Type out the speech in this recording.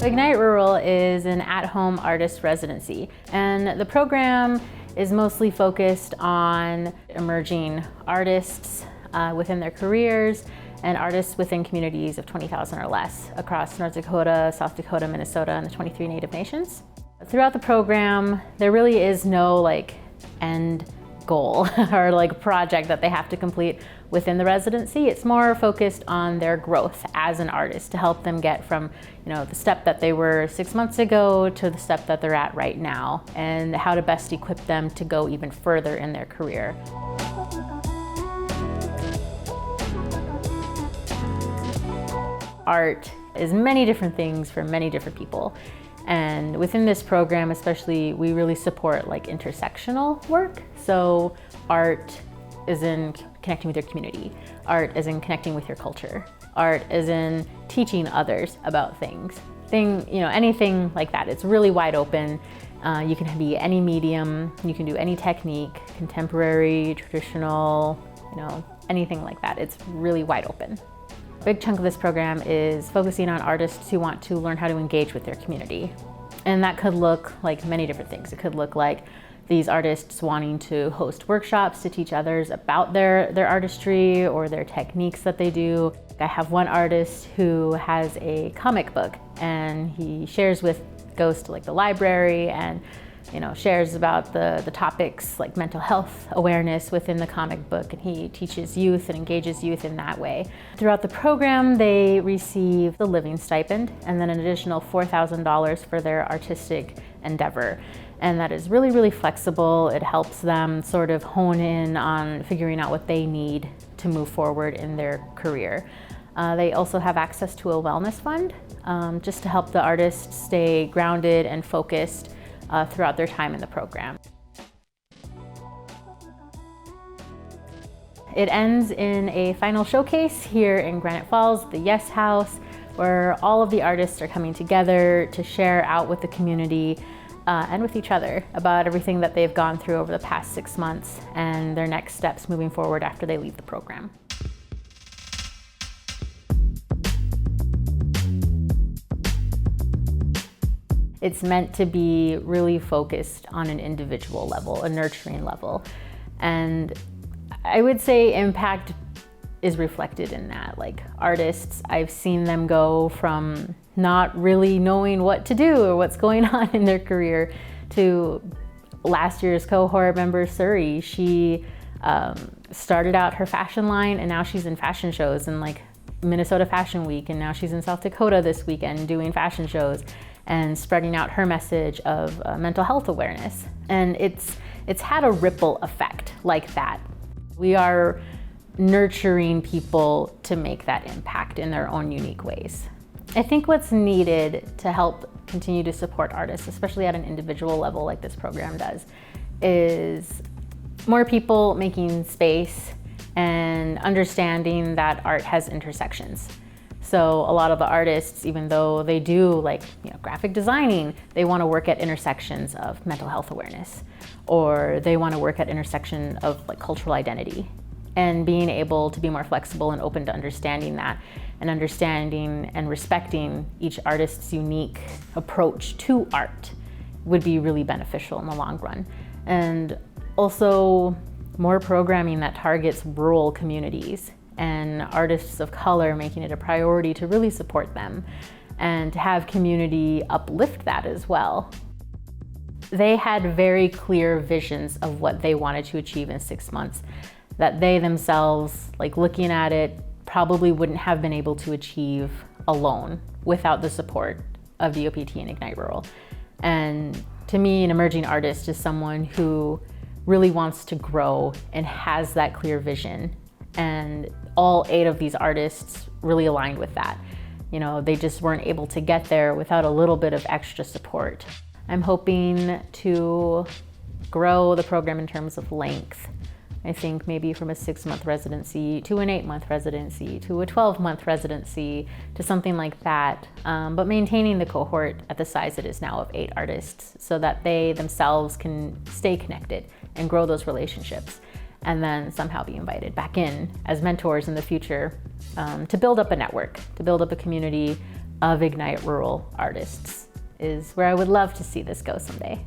Ignite Rural is an at-home artist residency, and the program is mostly focused on emerging artists within their careers and artists within communities of 20,000 or less across North Dakota, South Dakota, Minnesota, and the 23 Native Nations. Throughout the program, there really is no end goal or project that they have to complete within the residency. It's more focused on their growth as an artist to help them get from the step that they were 6 months ago to the step that they're at right now, and how to best equip them to go even further in their career. Art is many different things for many different people. And within this program especially, we really support intersectional work. So art is in connecting with your community. Art is in connecting with your culture. Art is in teaching others about things. Anything like that. It's really wide open. You can be any medium, you can do any technique, contemporary, traditional, anything like that. It's really wide open. A big chunk of this program is focusing on artists who want to learn how to engage with their community. And that could look like many different things. It could look like these artists wanting to host workshops to teach others about their artistry or their techniques that they do. I have one artist who has a comic book, and he goes to the library and shares about the topics like mental health awareness within the comic book, and he teaches youth and engages youth in that way. Throughout the program, they receive the living stipend and then an additional $4,000 for their artistic endeavor. And that is really, really flexible. It helps them sort of hone in on figuring out what they need to move forward in their career. They also have access to a wellness fund just to help the artists stay grounded and focused throughout their time in the program. It ends in a final showcase here in Granite Falls, the Yes House, where all of the artists are coming together to share out with the community and with each other about everything that they've gone through over the past 6 months and their next steps moving forward after they leave the program. It's meant to be really focused on an individual level, a nurturing level. And I would say impact is reflected in that. Artists, I've seen them go from not really knowing what to do or what's going on in their career to last year's cohort member, Suri. She started out her fashion line, and now she's in fashion shows in Minnesota Fashion Week, and now she's in South Dakota this weekend doing fashion shows and spreading out her message of mental health awareness. And it's had a ripple effect like that. We are nurturing people to make that impact in their own unique ways. I think what's needed to help continue to support artists, especially at an individual level like this program does, is more people making space and understanding that art has intersections. So a lot of the artists, even though they do graphic designing, they want to work at intersections of mental health awareness, or they want to work at intersection of cultural identity. And being able to be more flexible and open to understanding that, and understanding and respecting each artist's unique approach to art would be really beneficial in the long run. And also more programming that targets rural communities and artists of color, making it a priority to really support them and to have community uplift that as well. They had very clear visions of what they wanted to achieve in 6 months that they themselves, looking at it, probably wouldn't have been able to achieve alone without the support of DOPT and Ignite Rural. And to me, an emerging artist is someone who really wants to grow and has that clear vision. And all 8 of these artists really aligned with that. They just weren't able to get there without a little bit of extra support. I'm hoping to grow the program in terms of length. I think maybe from a 6-month residency to an 8-month residency to a 12-month residency to something like that, but maintaining the cohort at the size it is now of 8 artists so that they themselves can stay connected and grow those relationships, and then somehow be invited back in as mentors in the future to build up a network, to build up a community of Ignite rural artists is where I would love to see this go someday.